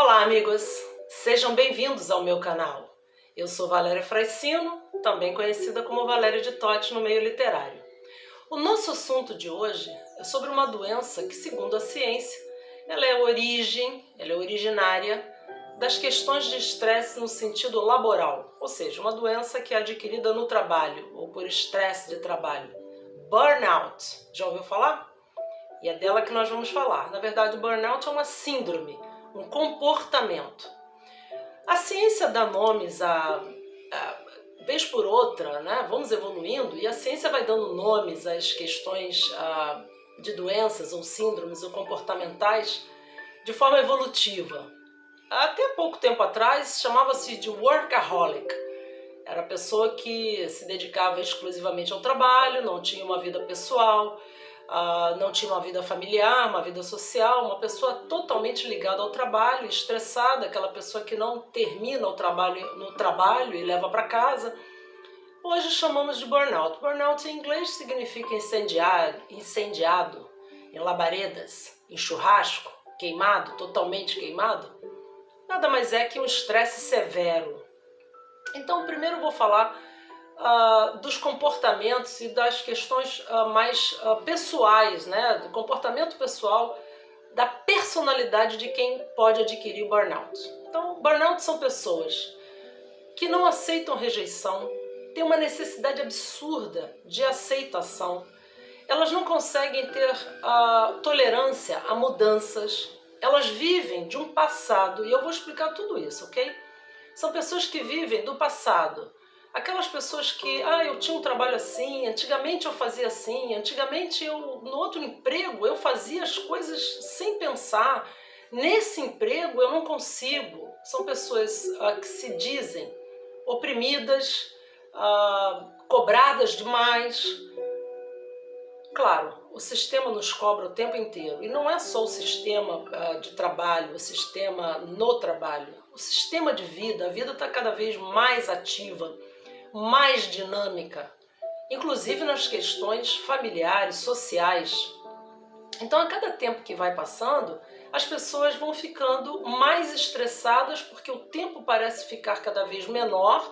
Olá, amigos! Sejam bem-vindos ao meu canal. Eu sou Valéria Fraicino, também conhecida como Valéria de Totti no meio literário. O nosso assunto de hoje é sobre uma doença que, segundo a ciência, ela é originária das questões de estresse no sentido laboral, ou seja, uma doença que é adquirida no trabalho ou por estresse de trabalho. Burnout, já ouviu falar? E é dela que nós vamos falar. Na verdade, o burnout é uma síndrome, um comportamento. A ciência dá nomes vez por outra, né? Vamos evoluindo e a ciência vai dando nomes às questões de doenças ou síndromes ou comportamentais de forma evolutiva. Até pouco tempo atrás chamava-se de workaholic. Era a pessoa que se dedicava exclusivamente ao trabalho, não tinha uma vida pessoal, não tinha uma vida familiar, uma vida social, uma pessoa totalmente ligada ao trabalho, estressada, aquela pessoa que não termina o trabalho no trabalho e leva para casa. Hoje chamamos de burnout. Burnout em inglês significa incendiado, em labaredas, em churrasco, queimado, totalmente queimado. Nada mais é que um estresse severo. Então, primeiro eu vou falar dos comportamentos e das questões mais pessoais, né? Do comportamento pessoal, da personalidade de quem pode adquirir burnout. Então, burnout são pessoas que não aceitam rejeição, têm uma necessidade absurda de aceitação, elas não conseguem ter tolerância a mudanças, elas vivem de um passado, e eu vou explicar tudo isso, ok? São pessoas que vivem do passado. Aquelas pessoas que, eu tinha um trabalho assim, antigamente eu fazia assim, antigamente no outro emprego eu fazia as coisas sem pensar, nesse emprego eu não consigo. São pessoas que se dizem oprimidas, cobradas demais. Claro, o sistema nos cobra o tempo inteiro, e não é só o sistema de trabalho, o sistema no trabalho, o sistema de vida, a vida está cada vez mais ativa, mais dinâmica, inclusive nas questões familiares, sociais. Então, a cada tempo que vai passando, as pessoas vão ficando mais estressadas porque o tempo parece ficar cada vez menor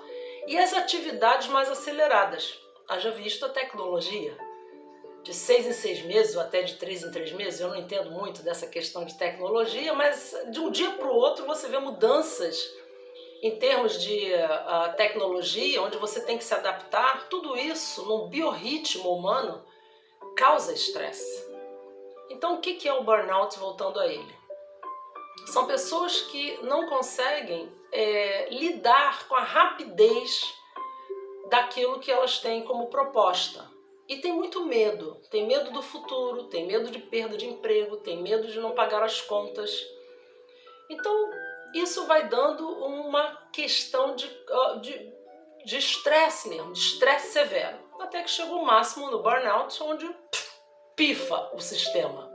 e as atividades mais aceleradas. Haja visto a tecnologia. De 6 em 6 meses ou até de 3 em 3 meses, eu não entendo muito dessa questão de tecnologia, mas de um dia para o outro você vê mudanças em termos de tecnologia, onde você tem que se adaptar. Tudo isso num biorritmo humano causa estresse. Então, o que é o burnout, voltando a ele? São pessoas que não conseguem lidar com a rapidez daquilo que elas têm como proposta. E tem muito medo. Tem medo do futuro, tem medo de perda de emprego, tem medo de não pagar as contas. Então, isso vai dando uma questão de estresse mesmo, de estresse severo. Até que chega o máximo no burnout, onde pifa o sistema.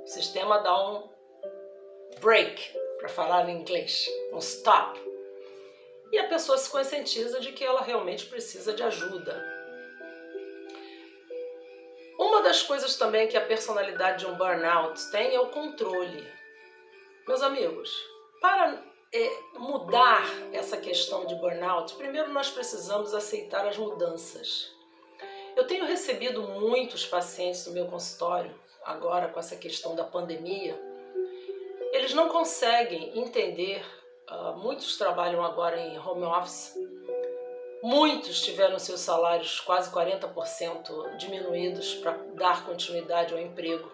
O sistema dá um break, para falar em inglês, um stop. E a pessoa se conscientiza de que ela realmente precisa de ajuda. Uma das coisas também que a personalidade de um burnout tem é o controle. Meus amigos, para mudar essa questão de burnout, primeiro nós precisamos aceitar as mudanças. Eu tenho recebido muitos pacientes no meu consultório, agora com essa questão da pandemia. Eles não conseguem entender, muitos trabalham agora em home office, muitos tiveram seus salários quase 40% diminuídos para dar continuidade ao emprego.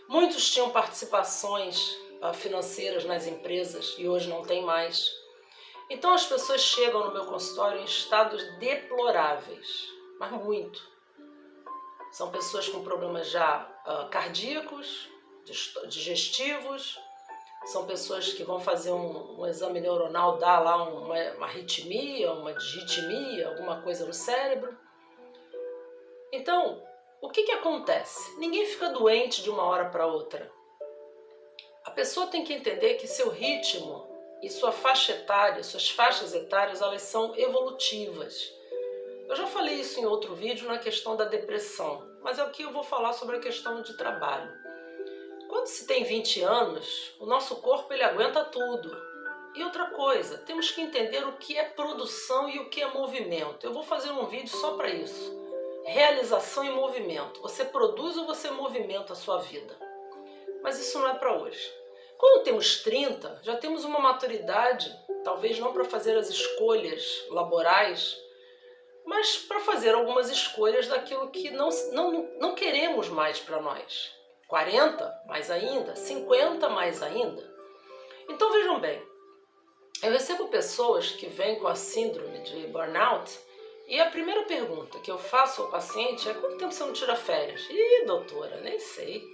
Muitos tinham participações financeiras nas empresas e hoje não tem mais. Então as pessoas chegam no meu consultório em estados deploráveis, mas muito. São pessoas com problemas já cardíacos, digestivos, são pessoas que vão fazer um exame neuronal, dá lá uma arritmia, uma disritmia, alguma coisa no cérebro. Então, o que acontece? Ninguém fica doente de uma hora para outra. A pessoa tem que entender que seu ritmo e sua faixa etária, suas faixas etárias, elas são evolutivas. Eu já falei isso em outro vídeo na questão da depressão, mas aqui eu vou falar sobre a questão de trabalho. Quando se tem 20 anos, o nosso corpo ele aguenta tudo. E outra coisa, temos que entender o que é produção e o que é movimento. Eu vou fazer um vídeo só para isso. Realização e movimento. Você produz ou você movimenta a sua vida? Mas isso não é para hoje. Quando temos 30, já temos uma maturidade, talvez não para fazer as escolhas laborais, mas para fazer algumas escolhas daquilo que não queremos mais para nós. 40, mais ainda. 50, mais ainda. Então vejam bem, eu recebo pessoas que vêm com a síndrome de burnout e a primeira pergunta que eu faço ao paciente é: quanto tempo você não tira férias? Ih, doutora, nem sei.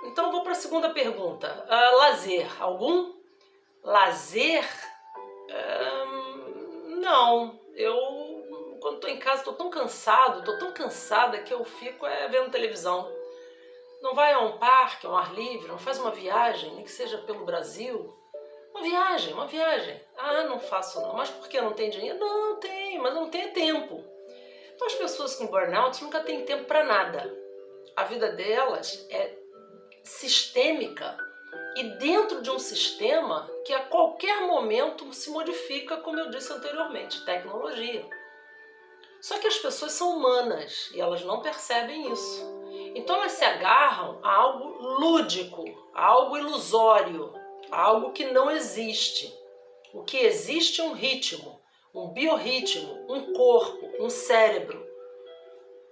Então eu vou para a segunda pergunta. Lazer, algum? Lazer? Não. Eu, quando estou em casa, estou tão cansado, estou tão cansada que eu fico vendo televisão. Não vai a um parque, a um ar livre, não faz uma viagem, nem que seja pelo Brasil. Uma viagem. Ah, não faço não. Mas por que não tem dinheiro? Não, tem, mas não tem tempo. Então as pessoas com burnout nunca têm tempo para nada. A vida delas é sistêmica e dentro de um sistema que a qualquer momento se modifica, como eu disse anteriormente, tecnologia. Só que as pessoas são humanas e elas não percebem isso. Então elas se agarram a algo lúdico, a algo ilusório, a algo que não existe. O que existe é um ritmo, um biorritmo, um corpo, um cérebro.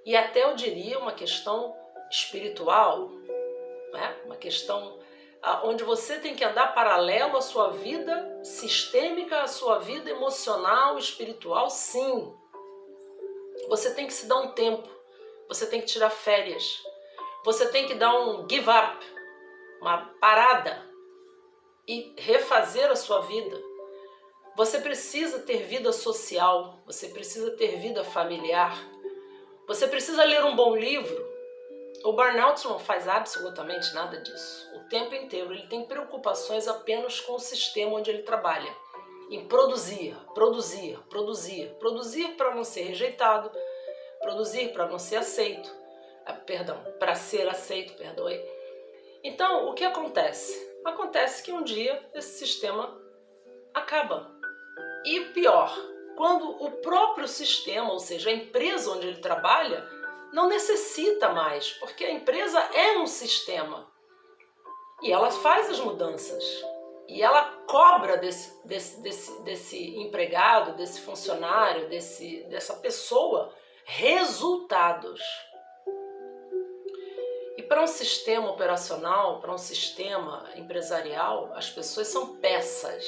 E até eu diria uma questão espiritual, né? Uma questão onde você tem que andar paralelo à sua vida sistêmica, à sua vida emocional, espiritual, sim. Você tem que se dar um tempo, você tem que tirar férias, você tem que dar um give up, uma parada e refazer a sua vida. Você precisa ter vida social, você precisa ter vida familiar, você precisa ler um bom livro. O burnout não faz absolutamente nada disso. O tempo inteiro ele tem preocupações apenas com o sistema onde ele trabalha. Em produzir para não ser rejeitado, produzir para não ser aceito, para ser aceito, perdoe. Então, o que acontece? Acontece que um dia esse sistema acaba. E pior, quando o próprio sistema, ou seja, a empresa onde ele trabalha, não necessita mais, porque a empresa é um sistema. E ela faz as mudanças. E ela cobra desse empregado, desse funcionário, dessa pessoa, resultados. E para um sistema operacional, para um sistema empresarial, as pessoas são peças.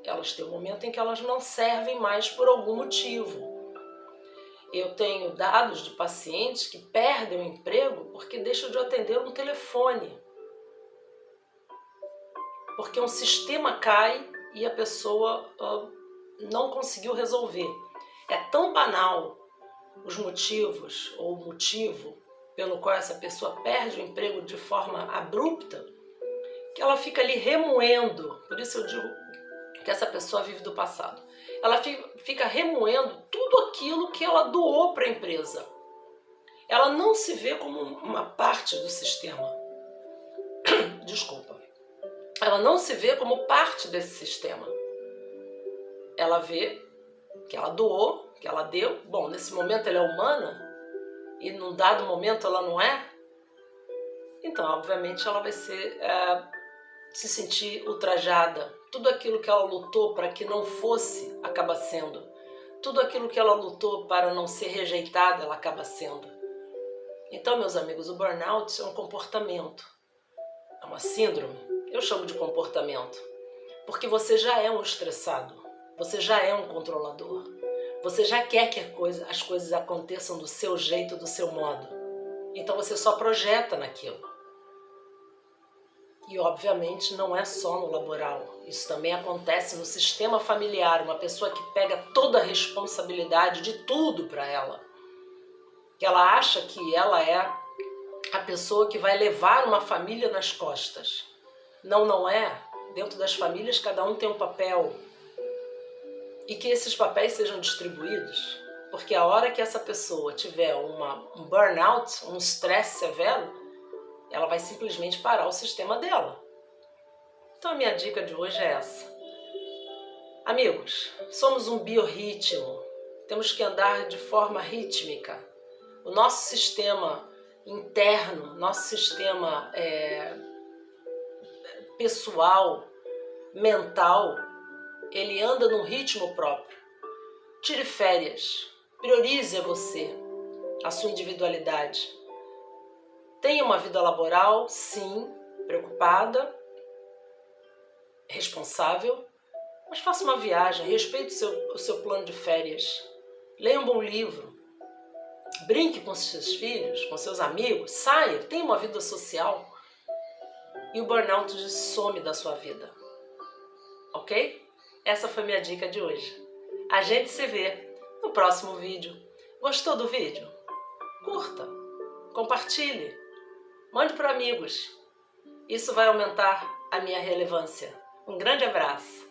Elas têm um momento em que elas não servem mais por algum motivo. Eu tenho dados de pacientes que perdem o emprego porque deixam de atender um telefone. Porque um sistema cai e a pessoa não conseguiu resolver. É tão banal os motivos ou o motivo pelo qual essa pessoa perde o emprego de forma abrupta que ela fica ali remoendo. Por isso eu digo que essa pessoa vive do passado. Ela fica remoendo tudo aquilo que ela doou para a empresa. Ela não se vê como uma parte do sistema. Desculpa. Ela não se vê como parte desse sistema. Ela vê que ela doou, que ela deu. Bom, nesse momento ela é humana e num dado momento ela não é. Então, obviamente, ela vai se sentir ultrajada. Tudo aquilo que ela lutou para que não fosse, acaba sendo. Tudo aquilo que ela lutou para não ser rejeitada, ela acaba sendo. Então, meus amigos, o burnout é um comportamento. É uma síndrome. Eu chamo de comportamento. Porque você já é um estressado. Você já é um controlador. Você já quer que as coisas aconteçam do seu jeito, do seu modo. Então você só projeta naquilo. E obviamente não é só no laboral. Isso também acontece no sistema familiar. Uma pessoa que pega toda a responsabilidade de tudo para ela. Que ela acha que ela é a pessoa que vai levar uma família nas costas. Não é. Dentro das famílias cada um tem um papel. E que esses papéis sejam distribuídos. Porque a hora que essa pessoa tiver um burnout, um estresse severo, ela vai simplesmente parar o sistema dela. Então a minha dica de hoje é essa. Amigos, somos um biorritmo, temos que andar de forma rítmica. O nosso sistema interno, nosso sistema pessoal, mental, ele anda num ritmo próprio. Tire férias, priorize você, a sua individualidade. Tenha uma vida laboral, sim, preocupada, responsável, mas faça uma viagem, respeite o seu plano de férias. Leia um bom livro, brinque com seus filhos, com seus amigos, saia, tenha uma vida social e o burnout some da sua vida. Ok? Essa foi minha dica de hoje. A gente se vê no próximo vídeo. Gostou do vídeo? Curta, compartilhe, mande para amigos. Isso vai aumentar a minha relevância. Um grande abraço!